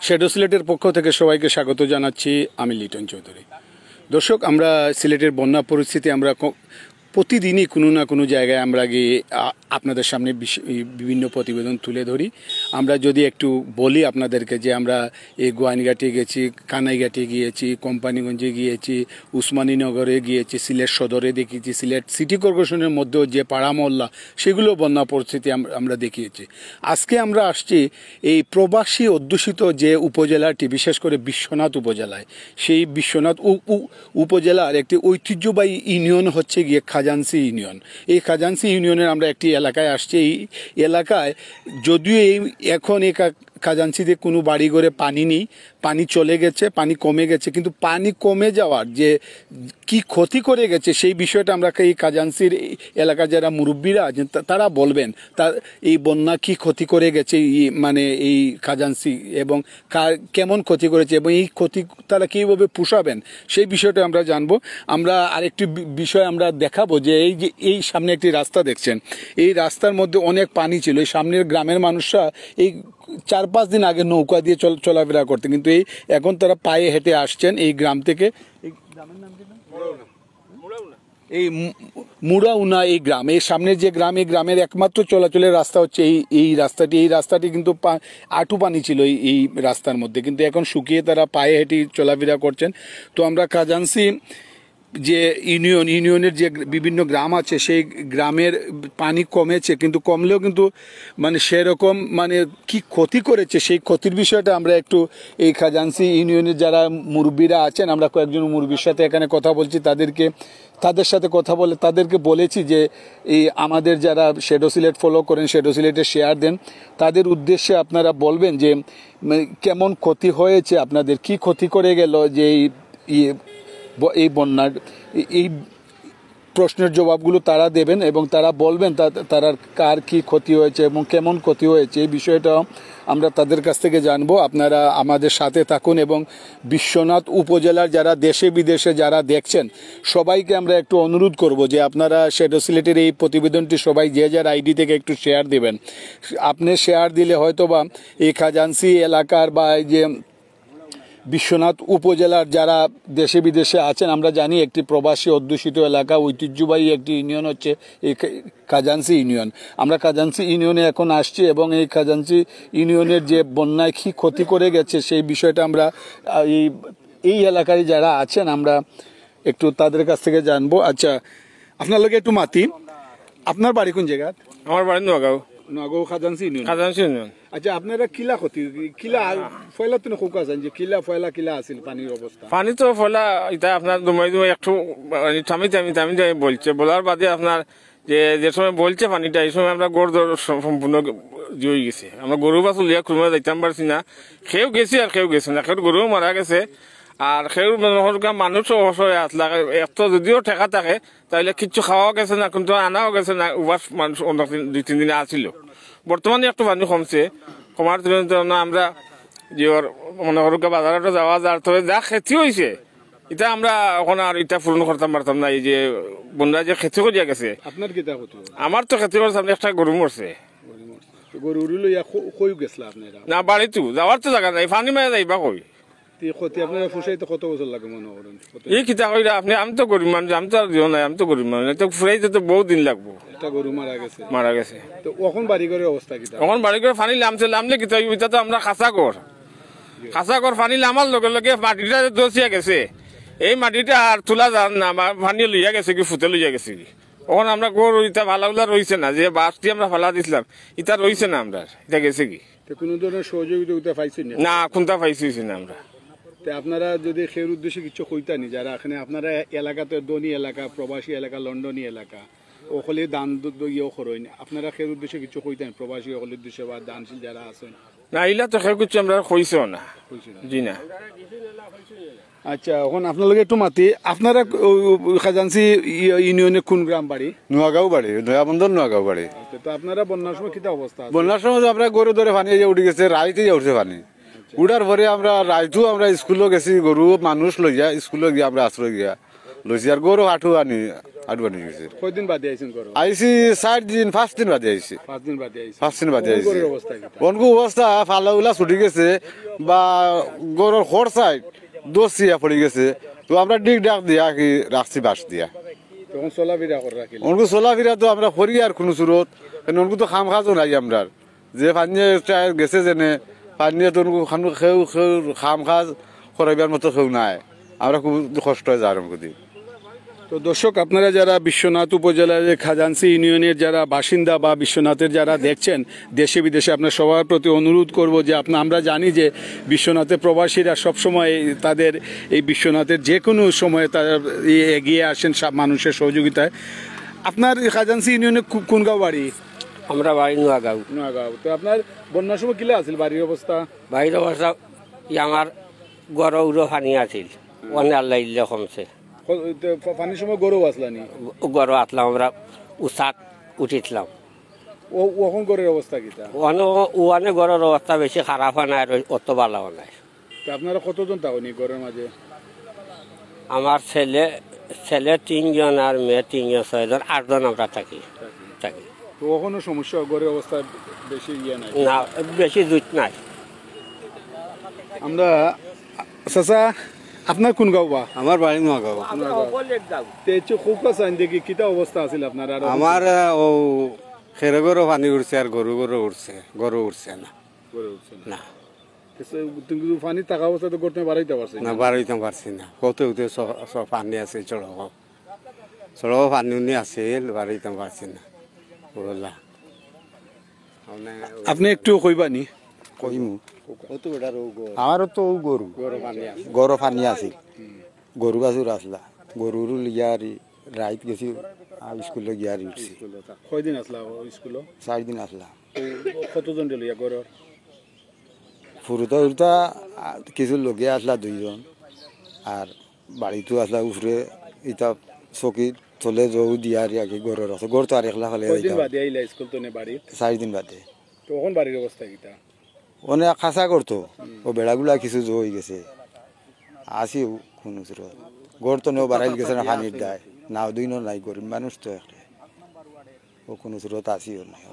Shadow সিলেটের পক্ষ থেকে সবাইকে স্বাগত জানাচ্ছি। আমি লিটন চৌধুরী। দর্শক, আমরা সিলেটের বন্যা পরিস্থিতি আমরা প্রতিদিনই কোনো না কোনো জায়গায় আমরা গিয়ে আপনাদের সামনে বিভিন্ন প্রতিবেদন তুলে ধরি। আমরা যদি একটু বলি আপনাদেরকে যে আমরা এই গোয়াইনঘাটে গেছি, কানাইঘাটে গিয়েছি, কোম্পানিগঞ্জে গিয়েছি, উসমানীনগরে গিয়েছি, সিলেট সদরে দেখিয়েছি, সিলেট সিটি কর্পোরেশনের মধ্যেও যে পাড়া মহল্লা সেগুলো বন্যা পরিস্থিতি আমরা দেখিয়েছি। আজকে আমরা আসছি এই প্রবাসী অধ্যুষিত যে উপজেলাটি, বিশেষ করে বিশ্বনাথ উপজেলায়। সেই বিশ্বনাথ উপজেলার একটি ঐতিহ্যবাহী ইউনিয়ন হচ্ছে গিয়ে খাজানসি ইউনিয়ন। এই খাজানসি ইউনিয়নের আমরা একটি এলাকায় আসছি। এই এলাকায় যদিও এখন এই খাজানসিতে কোনো বাড়িঘরে পানি নেই, পানি চলে গেছে, পানি কমে গেছে, কিন্তু পানি কমে যাওয়ার যে কি ক্ষতি করে গেছে সেই বিষয়টা আমরা এই খাজানসির এলাকার যারা মুরব্বীরা আছেন তারা বলবেন এই বন্যা কি ক্ষতি করে গেছে মানে এই খাজানসি, এবং কেমন ক্ষতি করেছে এবং এই ক্ষতি তারা কীভাবে পোষাবেন সেই বিষয়টা আমরা জানবো। আমরা আরেকটি বিষয় আমরা দেখাবো যে এই সামনে একটি রাস্তা দেখছেন, এই রাস্তার মধ্যে অনেক পানি ছিল। এই সামনের গ্রামের মানুষরা এই 4-5 দিন আগে নৌকা দিয়ে চলাফেরা করতেন, কিন্তু এখন তারা পায়ে হেঁটে আসছেন এই গ্রাম থেকে। এই গ্রামের নাম কি? এই মুড়াউনা এই গ্রাম, এই সামনের যে গ্রাম, এই গ্রামের একমাত্র চলাচলের রাস্তা হচ্ছে এই রাস্তাটি। এই রাস্তাটি কিন্তু আঁটু পানি ছিল এই রাস্তার মধ্যে, কিন্তু এখন শুকিয়ে তারা পায়ে হেঁটে চলাফেরা করছেন। তো আমরা খাজানসি যে ইউনিয়নের যে বিভিন্ন গ্রাম আছে সেই গ্রামের পানি কমেছে, কিন্তু কমলেও কিন্তু মানে সেরকম মানে কি ক্ষতি করেছে সেই ক্ষতির বিষয়টা আমরা একটু এই খাজানসি ইউনিয়নের যারা মুরব্বীরা আছেন, আমরা কয়েকজন মুরব্বীর সাথে এখানে কথা বলছি, তাদের সাথে কথা বলে তাদেরকে বলেছি যে এই আমাদের যারা শ্যাডো সিলেট ফলো করেন, শ্যাডো সিলেটে শেয়ার দেন, তাদের উদ্দেশ্যে আপনারা বলবেন যে কেমন ক্ষতি হয়েছে, আপনাদের কি ক্ষতি করে গেল যে এই বন্যার। এই প্রশ্নের জবাবগুলো তারা দেবেন এবং তারা বলবেন তারা কার কি ক্ষতি হয়েছে এবং কেমন ক্ষতি হয়েছে এই বিষয়টা আমরা তাদের কাছ থেকে জানবো। আপনারা আমাদের সাথে থাকুন এবং বিশ্বনাথ উপজেলার যারা দেশে বিদেশে যারা দেখছেন সবাইকে আমরা একটু অনুরোধ করব যে আপনারা শ্যাডো সিলেটের এই প্রতিবেদনটি সবাই যে যার আইডি থেকে একটু শেয়ার দেবেন। আপনি শেয়ার দিলে হয়তো বা এই খাজানসি এলাকার বা যে বিশ্বনাথ উপজেলার যারা দেশে বিদেশে আছেন, আমরা জানি একটি প্রবাসী অধ্যুষিত এলাকা, ঐতিহ্যবাহী একটি ইউনিয়ন হচ্ছে এই খাজানসি ইউনিয়ন। আমরা খাজানসি ইউনিয়নে এখন আসছি এবং এই খাজানসি ইউনিয়নের যে বন্যায় কি ক্ষতি করে গেছে সেই বিষয়টা আমরা এই এলাকায় যারা আছেন আমরা একটু তাদের কাছ থেকে জানবো। আচ্ছা, আপনার লোক একটু মাতি, আপনার বাড়ি কোন জায়গা? আমার বাড়ি নোয়াগাঁও খাজানসি ইউনিয়ন। খাজানসি ইউনিয়ন। আচ্ছা, আপনারা কিলা ক্ষতি কিলা ফয়লা তো খুব আছেন যে কিলা আছিল পানির অবস্থা? পানি তো ফয়লা এটা আপনার দুমাই একটু থামি বলছে, বলার বাদে আপনার যে সময় বলছে পানিটা এই সময় আমরা গরু সম্পূর্ণ জুয়ে গেছে। আমরা গরু বা চলিয়া খুঁজে যাইতাম পারছি না, খেয়েও গেছি আর খেয়েও গেছে না, খেয়ে গরুও মারা গেছে আর খেয়ে মানুষও অসহায় আসলে এত যদিও ঠেকা থাকে তাহলে কিচ্ছু খাওয়াও গেছে না, কিন্তু আনাও গেছে না। উবার মানুষ অনেক 2-3 দিনে আসছিল। বর্তমানে একটু পানি কমছে, কমার জন্য আমরা যে মনে করুক বাজারটা যাওয়া যার, তবে যা খেতি হয়েছে এটা আমরা এখন আর এটা পূরণ করতে পারতাম না। এই যে বন্যা যে খেতি করিয়া গেছে। আপনার কি আমার তো খেতি করছে, একটা গরু মরছে। না বাড়িতো যাওয়ার তো জায়গা নাই, পানি মায়া যাইবা কই কত বছর লাগে মনে করেন? এই কিতা কইরা আপনি? আমি তো গরিব মানুষ, আমি তো আর দিও নাই, আমি তো গরিব মানুষ, তো ফুরাইতে তো বহুত দিন লাগবো। একটা গরু মারা গেছে। তো এখন বাড়ি ঘরের অবস্থা কি? এখন বাড়ি ঘরে পানি নামলে কিতা এটা তো আমরা খাঁচা ঘর পানি নামার লগে লগে মাটিটা দছিয়া গেছে, এই মাটিটা আর তোলা যান না, পানি লইয়া গেছে কি ফুটে লইয়া গেছে কি। এখন আমরা গরু ইটা ভালাগুলা রয়েছে না, যে বাসটি আমরা ফালা দিছিলাম ইটা রয়েছে না, আমরা এটা গেছে কি। কোন ধরনের সহযোগিতা পাইছেন না? কোনটা পাইছি না আমরা। আপনারা যদি খের উদ্দেশ্যে কিছু কইতানি, যারা এখানে আপনারা এলাকাতে ধনী এলাকা, প্রবাসী এলাকা, লন্ডনী এলাকা ওখানে দান ইয়েও করেন, আপনারা খের উদ্দেশ্যে কিছু কইতেন প্রবাসী ওখানের উদ্দেশ্যে বা দানশীল যারা আছেন? না, ইলা তো খেয়ে কিছু আমরা কইছেও না, জি না। আচ্ছা, এখন আপনাদের একটু মাতি, আপনারা খাজানসি ইউনিয়নে কোন গ্রাম বাড়ি? নোয়াগাঁও বাড়ি, নয়াবন্দর নোয়াগাঁও বাড়ি। তো আপনারা বন্যার সময় কিতা অবস্থা? বন্যার সময় আমরা গরু ধরে পানি উঠে গেছে, রাইতে উঠছে পানি। উঠার পরে আমরা রাইতেও আমরা স্কুলে গেছি, গরু মানুষ লইয়া স্কুলে গিয়া আমরা আশ্রয় গিয়া লইছি আর গরু আঠু পানি গেছে। কয়দিন বাদে আইছেন করো? আইসি 4 দিন 5 দিন বাদে আইসি। 5 দিন বাদে আইছেন। 5 দিন বাদে আইসি। গরুর অবস্থা কি? অনকু অবস্থা ফালাগুলা ছুটি গেছে বা গরুর খোর সাইড দোষিয়া পড়ে গেছে। তো আমরা ডিগ ডাক দিয়া কি রাখছি বাস দিয়া। তখন চলাফেরা করে রাখিল। অনকু চলাফেরা তো আমরা করি আর কোনো সুরত, অনকু তো খাম খাজও নাই আমরা। যে পানিয়ে গেছে যেনে পানিয়ে তো অনকু খেউ খাম খাজ করাইবার মতো কেউ নাই। আমরা খুব কষ্ট হয় যার অনকু দিয়ে। তো দর্শক, আপনারা যারা বিশ্বনাথ উপজেলার খাজানসি ইউনিয়নের যারা বাসিন্দা বা বিশ্বনাথের যারা দেখছেন দেশে বিদেশে, আপনার সবার প্রতি অনুরোধ করব যে আমরা জানি যে বিশ্বনাথের প্রবাসীরা সবসময় তাদের এই বিশ্বনাথের যে কোনো সময়ে তারা এগিয়ে আসেন মানুষের সহযোগিতায়। আপনার খাজানসি ইউনিয়নে কোন গাঁও বাড়ি? আমরা বাড়ি নোয়াগাঁও। নোয়াগাঁও। তো আপনার বন্যার সময় কিলা আছিল বাড়ির অবস্থা? বাড়ির অবস্থা আমার গড় উড়ো পানি আছিল, অনেক আল্লাহ ইল্লে কমছে। পানির সময় গরু আসলানি? গড় আতলাম আমরা উচাত উঠিতলাম। ওখন গরের অবস্থা কিতা? ওয়ানে গড়ের অবস্থা বেশি খারাপ হয় না আর অত ভালো নাই। আপনারা কতজন থাকেন ঘরের মাঝে? আমার ছেলে 3জন আর মেয়ে 3জন, 6জন, 8জন আমরা থাকি। তো ওখানে সমস্যা, ঘরের অবস্থা বেশি নাই? না, বেশি জুত নাই। আমরা চাচা, আপনার কোন গাঁও বা? আমার বাড়ি নোয়াগাঁও। খুব কাছে দেখি কিতা অবস্থা আছিল আপনার? আমার ও খেরে গরু পানি উঠছে আর গরু উঠছে, গরু উঠছে না। না কিন্তু পানি থাকা অবস্থা তো করতে বাড়াইতে পারছে না, বাড়াইতে পারছি না। কত সব পানি আছে, চড়ক পানি উনি আছে, বাড়াইতে পারছি না। আপনি একটু কইবানি? কইমু আমারও তো গরু পানি আছে, গরু গাছুর আসলা, গরুর লিয়ার রাইত গেছি স্কুলে গিয়ার উঠছি। কয়দিন আসলা স্কুল? 4 দিন আসলা। কতজন লইয়া গরর? ফুরুতা উরতা কিছু লোকে আসলা 2 জন, আর বাড়িতো আসলা উফরে ইটা চকিত চলে যাও দিয়ার আগে গরর আছে। গর তো আর একলা ফেলে। কয়দিন বাদে আইলা স্কুল তো নে বাড়ি? 4 দিন বাদে। তখন বাড়ির অবস্থা কিতা? অনেক খাসা করতো, ও বেড়াগুলা কিছু হয়ে গেছে। আসি কোনো সুরত গড় তো নেও বাড়াইল গেছে না, পানির দায় নাও দুই নাই, গরিব মানুষ তো একটা ও কোনো সুরত আসিও নাই।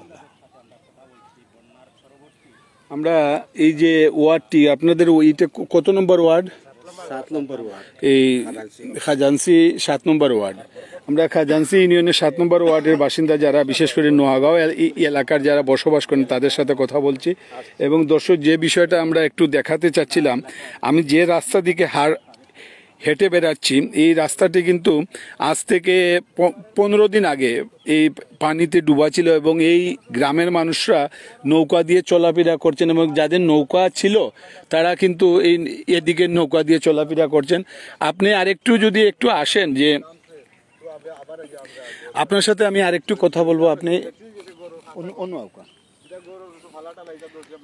আমরা এই যে ওয়ার্ডটি আপনাদের, এইটা কত নম্বর ওয়ার্ড? 7 নম্বর ওয়ার্ড। এই খাজানসি 7 নম্বর ওয়ার্ড। আমরা খাজানসি ইউনিয়নের 7 নম্বর ওয়ার্ডের বাসিন্দা যারা, বিশেষ করে নোয়াগাঁও এলাকার যারা বসবাস করেন তাদের সাথে কথা বলছি। এবং দর্শক, যে বিষয়টা আমরা একটু দেখাতে চাচ্ছিলাম, আমি যে রাস্তা দিকে হেঁটে বেড়াচ্ছি, এই রাস্তাটি কিন্তু আজ থেকে 15 দিন আগে এই পানিতে ডুবা ছিল এবং এই গ্রামের মানুষরা নৌকা দিয়ে চলাফেরা করছেন এবং যাদের নৌকা ছিল তারা কিন্তু এই এদিকে নৌকা দিয়ে চলাফেরা করছেন। আপনি আরেকটু যদি একটু আসেন, যে আপনার সাথে আমি আরেকটু কথা বলবো। আপনি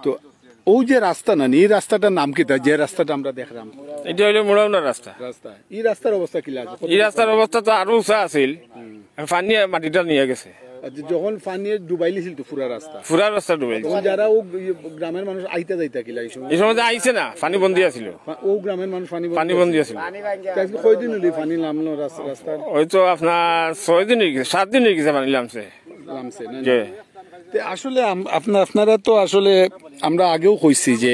তো ওই যে রাস্তা না, এই রাস্তাটার নাম কি? যে রাস্তাটা আমরা দেখলাম, এটা হইলো মোড়াউনা রাস্তা। এই রাস্তার অবস্থা কি লাগে? এই রাস্তার অবস্থা তো আরো উঁচা আছিল, পানি মাটিটা নিয়ে গেছে। যখন পানি ডুবাইলিছিল তো পুরা রাস্তা ডুবাইছে। তখন যারা ও গ্রামের মানুষ আইতে যাইতা কিলা এই সময় আইছে না, পানি বন্দি আছিল। ও গ্রামের মানুষ পানি বন্দি আছিল। কয়দিন হলি পানি নামলো রাস্তার? হয়তো আপনার 6 দিন হয়ে গেছে, 7 দিন হয়ে গেছে পানি নামছে। আসলে আপনারা তো আসলে, আমরা আগেও কইছি যে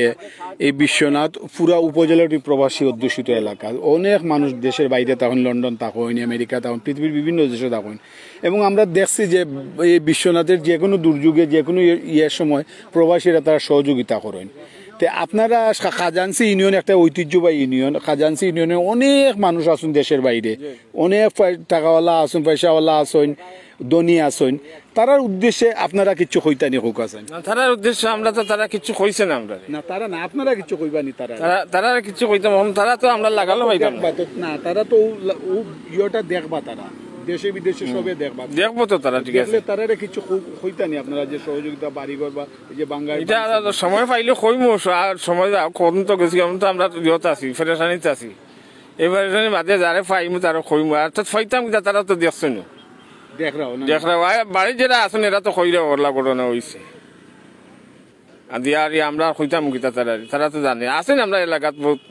এই বিশ্বনাথ পুরা উপজেলাটি প্রবাসী অধ্যুষিত এলাকা। অনেক মানুষ দেশের বাইরে তখন, লন্ডন থাকেন, আমেরিকা থাকেন, পৃথিবীর বিভিন্ন দেশে থাকেন। এবং আমরা দেখছি যে এই বিশ্বনাথের যে কোনো দুর্যোগে, যে কোনো ইয়ের সময় প্রবাসীরা তারা সহযোগিতা করেন। তো আপনারা খাজানসি ইউনিয়ন একটা ঐতিহ্যবাহী ইউনিয়ন। খাজানসি ইউনিয়নে অনেক মানুষ আছেন দেশের বাইরে, অনেক টাকাওয়ালা আছেন, পয়সাওয়ালা আছেন, ধনী আছেন। তারার উদ্দেশ্যে আপনারা কিছু কইতানি হোক আছেন? তারার উদ্দেশ্যে আমরা তো, তারা কিছু কইছে না আমরা না, তারা না, আপনারা কিছু কইবানি? তারা কিছু কইতাম, তারা তো আমরা লাগালো পাইতাম না। তারা তো ইয়েটা দেখবা, তারা দেশে বিদেশে সবে দেখবো তো তারা। ঠিক আছে, তারা কিছু কইতানি আপনারা যে সহযোগিতা বাড়িঘর বা এই যে বাঙ্গাল? এটা সময় পাইলে কইমু, আর সময় কোন তো গেছি তো আমরা ইয়ত আছি, ফেডারেশনিতে আছি। এবার বাদে যারে পাইমু তারা কইমু, আর তো ফাইতাম কিনা তারা তো দেখছো না, দেখরা বাড়ি যারা আছেন এরা তো কইরা ওরলা ঘটনা হয়েছে। আর আমরা কইতাম কিতা তারা তো জানে। আছেন আমরা এলাকাত বহুত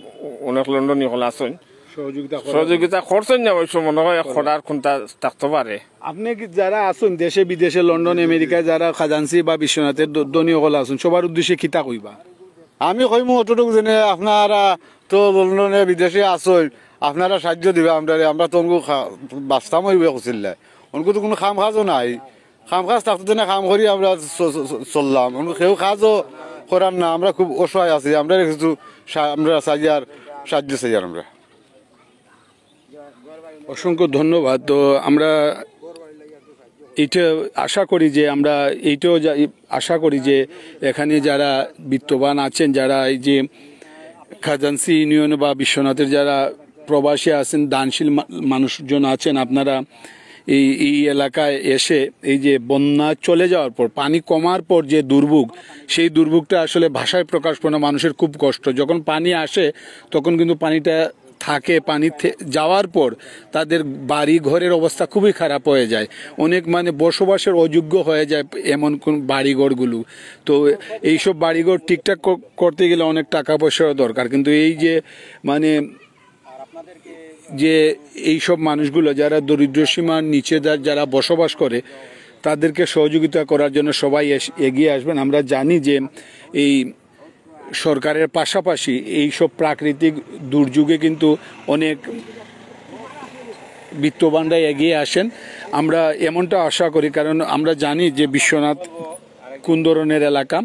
অনেক লন্ডনী হল আছেন, সহযোগিতা করছেন না অবশ্য মনে হয় খরার কোনটা থাকতে পারে। আপনি কি যারা আছেন দেশে বিদেশে লন্ডন আমেরিকায় যারা খাজানসি বা বিশ্বনাথের ধনী হল আছেন সবার উদ্দেশ্যে কিতা কইবা? আমি কইমু অতটুকু জেনে আপনারা তো লন্ডনে বিদেশে আসুন, আপনারা সাহায্য দিবে আমরা তো বাস্তাম হইবে কুচিল্লা অনকু তো কোনো খাম কাজও নাই, খাম কাজ থাকতে না কাম করি আমরা চললাম, কেউ কাজও করার না, আমরা খুব অসহায় আছি, আমরা কিছু আমরা সাহায্য চাই আমরা। অসংখ্য ধন্যবাদ। তো আমরা এইটা আশা করি যে আমরা এইটাও আশা করি যে এখানে যারা বিত্তবান আছেন, যারা এই যে খাজানসি ইউনিয়ন বা বিশ্বনাথের যারা প্রবাসী আছেন, দানশীল মানুষজন আছেন, আপনারা এই এলাকায় এসে এই যে বন্যা চলে যাওয়ার পর পানি কমার পর যে দুর্ভোগ, সেই দুর্ভোগটা আসলে ভাষায় প্রকাশ করে না, মানুষের খুব কষ্ট। যখন পানি আসে তখন কিন্তু পানিটা থাকে, পানি যাওয়ার পর তাদের বাড়ি ঘরের অবস্থা খুবই খারাপ হয়ে যায়, অনেক মানে বসবাসের অযোগ্য হয়ে যায় এমন কোন বাড়িঘরগুলো। তো এইসব বাড়িঘর ঠিকঠাক করতে গেলে অনেক টাকা পয়সার দরকার, কিন্তু এই যে মানে যে এইসব মানুষগুলো যারা দরিদ্র সীমার নিচে যারা বসবাস করে তাদেরকে সহযোগিতা করার জন্য সবাই এগিয়ে আসবেন। আমরা জানি যে এই সরকারের পাশাপাশি এইসব প্রাকৃতিক দুর্যোগে কিন্তু অনেক বিত্তবানরা এগিয়ে আসেন, আমরা এমনটা আশা করি। কারণ আমরা জানি যে বিশ্বনাথ কোন ধরনের এলাকা।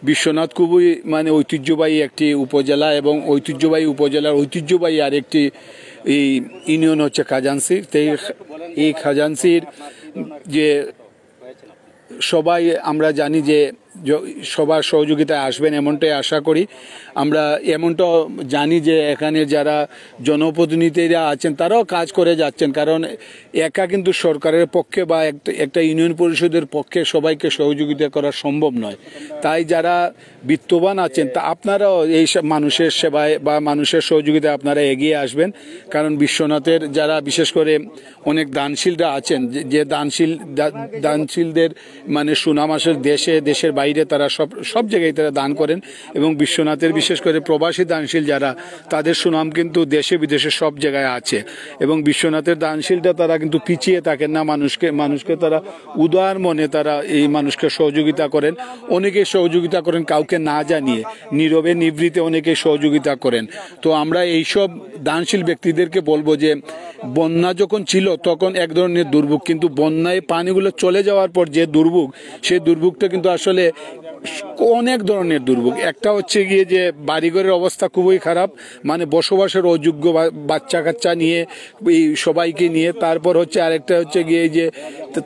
বিশ্বনাথ খুবই মানে ঐতিহ্যবাহী একটি উপজেলা, এবং ঐতিহ্যবাহী উপজেলার ঐতিহ্যবাহী আরেকটি এই ইউনিয়ন হচ্ছে খাজানসি। এই খাজানসির যে সবাই আমরা জানি যে সবার সহযোগিতায় আসবেন এমনটাই আশা করি। আমরা এমনটা জানি যে এখানে যারা জনপ্রতিনিধিরা আছেন তারাও কাজ করে যাচ্ছেন, কারণ একা কিন্তু সরকারের পক্ষে বা একটা ইউনিয়ন পরিষদের পক্ষে সবাইকে সহযোগিতা করা সম্ভব নয়। তাই যারা বিত্তবান আছেন তা আপনারাও এই মানুষের সেবায় বা মানুষের সহযোগিতায় আপনারা এগিয়ে আসবেন। কারণ বিশ্বনাথের যারা বিশেষ করে অনেক দানশীলরা আছেন, যে দানশীলদের মানে সুনাম আসে দেশের বাইরে, তারা সব জায়গায় তারা দান করেন, এবং বিশ্বনাথের বিশেষ করে প্রবাসী দানশীল যারা, তাদের সুনাম কিন্তু দেশে বিদেশে সব জায়গায় আছে। এবং বিশ্বনাথের দানশীলটা তারা কিন্তু পিছিয়ে থাকেন না, মানুষকে তারা উদার মনে তারা এই মানুষকে সহযোগিতা করেন। অনেকে সহযোগিতা করেন কাউকে না জানিয়ে, নীরবে নিভৃতে অনেকে সহযোগিতা করেন। তো আমরা এইসব দানশীল ব্যক্তিদেরকে বলবো যে বন্যা যখন ছিল তখন এক ধরনের দুর্ভোগ, কিন্তু বন্যায় পানিগুলো চলে যাওয়ার পর যে দুর্ভোগ, সেই দুর্ভোগটা কিন্তু আসলে অনেক ধরনের দুর্ভোগ। একটা হচ্ছে গিয়ে যে বাড়িঘরের অবস্থা খুবই খারাপ, মানে বসবাসের অযোগ্য, বাচ্চা কাচ্চা নিয়ে এই সবাইকে নিয়ে। তারপর হচ্ছে আরেকটা হচ্ছে গিয়ে যে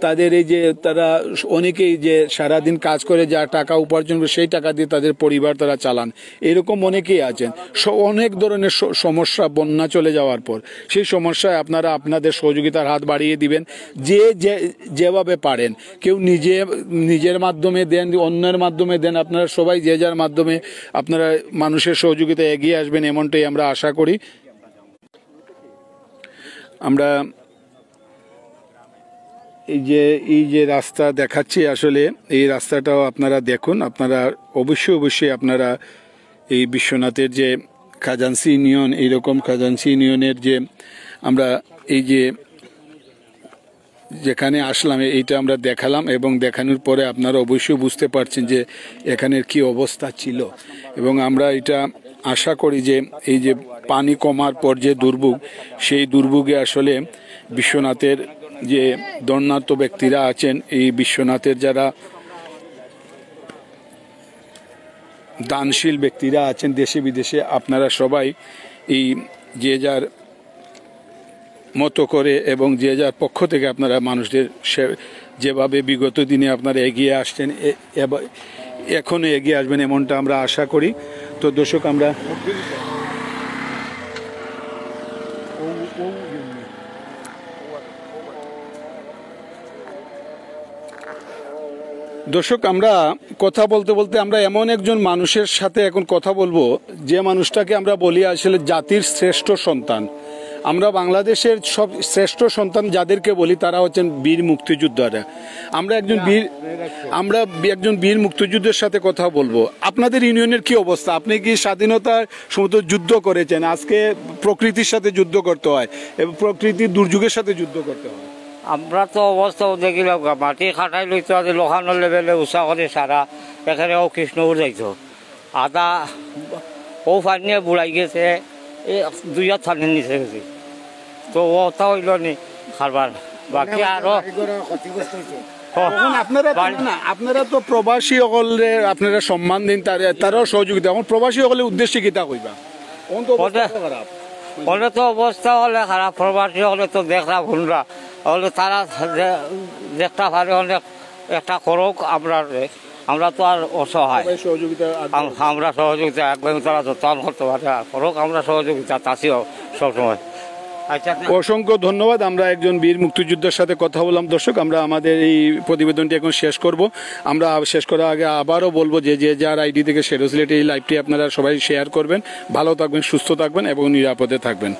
তাদের এই যে তারা অনেকেই যে সারাদিন কাজ করে যা টাকা উপার্জন করে সেই টাকা দিয়ে তাদের পরিবার তারা চালান, এরকম অনেকেই আছেন। অনেক ধরনের সমস্যা বন্যা চলে যাওয়ার পর, সেই সমস্যায় আপনারা আপনাদের সহযোগিতার হাত বাড়িয়ে দিবেন যেভাবে পারেন। কেউ নিজের মাধ্যমে দেন, অন্যের মাধ্যমে দেন, আপনারা সবাই যে যার মাধ্যমে আপনারা মানুষের সহযোগিতা এগিয়ে আসবেন এমনটাই আমরা আশা করি। আমরা এই যে রাস্তা দেখাচ্ছি, আসলে এই রাস্তাটাও আপনারা দেখুন। আপনারা অবশ্যই আপনারা এই বিশ্বনাথের যে খাজানসি ইউনিয়ন, এইরকম খাজানসি ইউনিয়নের যে আমরা এই যে যেখানে আসলাম এইটা আমরা দেখালাম, এবং দেখানোর পরে আপনারা অবশ্যই বুঝতে পারছেন যে এখানের কি অবস্থা ছিল। এবং আমরা এটা আশা করি যে এই যে পানি কমার পর যে দুর্ভোগ, সেই দুর্ভোগে আসলে বিশ্বনাথের যে দণ্ডার্থ ব্যক্তিরা আছেন, এই বিশ্বনাথের যারা দানশীল ব্যক্তিরা আছেন দেশে বিদেশে, আপনারা সবাই এই যে যার মতো করে এবং যে যার পক্ষ থেকে আপনারা মানুষদের যেভাবে বিগত দিনে আপনারা এগিয়ে আসছেন এখনো এগিয়ে আসবেন এমনটা আমরা আশা করি। তো দর্শক, আমরা কথা বলতে বলতে আমরা এমন একজন মানুষের সাথে এখন কথা বলবো, যে মানুষটাকে আমরা বলি আসলে জাতির শ্রেষ্ঠ সন্তান। আমরা বাংলাদেশের সব শ্রেষ্ঠ সন্তান যাদেরকে বলি তারা হচ্ছেন বীর মুক্তিযোদ্ধারা। আমরা একজন বীর মুক্তিযুদ্ধের সাথে কথা বলবো। আপনাদের ইউনিয়নের কি অবস্থা? আপনি কি স্বাধীনতার সমুদ্র যুদ্ধ করেছেন? আজকে প্রকৃতির সাথে যুদ্ধ করতে হয় এবং প্রকৃতির দুর্যোগের সাথে যুদ্ধ করতে হয়। আমরা তো অবস্থা দেখিলাম মাটি খাটাই লইতো আজ লোহানোর লেভেলে উষা করে সারা এখানে ও কৃষ্ণপুর যাইতো আদা ও পানিয়ে বুড়াই গেছে এই 2 হাত পানির নিচে গেছে তো ওটা হইল নি খাবার বাকি আরো এখন আপনারা তো প্রবাসী সকলে আপনারা সম্মান দিন, তারাও সহযোগিতা। এখন প্রবাসী সকলের উদ্দেশ্যে কিতা কইবা? হলে তো অবস্থা হলে খারাপ, প্রবাসী হলে তো দেখরা ভুলরা হলে তারা দেখতে পারে অনেক একটা করুক। আমরা তো আর অসহায়, আমরা সহযোগিতা একদম তারা যত্ন করতে পারে আর করুক, আমরা সহযোগিতা চাষিও সবসময়। আচ্ছা, অসংখ্য ধন্যবাদ। আমরা একজন বীর মুক্তিযোদ্ধার সাথে কথা বললাম। দর্শক, আমরা আমাদের এই প্রতিবেদনটি এখন শেষ করব। আমরা শেষ করার আগে আবারও বলবো যে যার আইডি থেকে শেরো সিলেট এই লাইভটি আপনারা সবাই শেয়ার করবেন। ভালো থাকবেন, সুস্থ থাকবেন এবং নিরাপদে থাকবেন।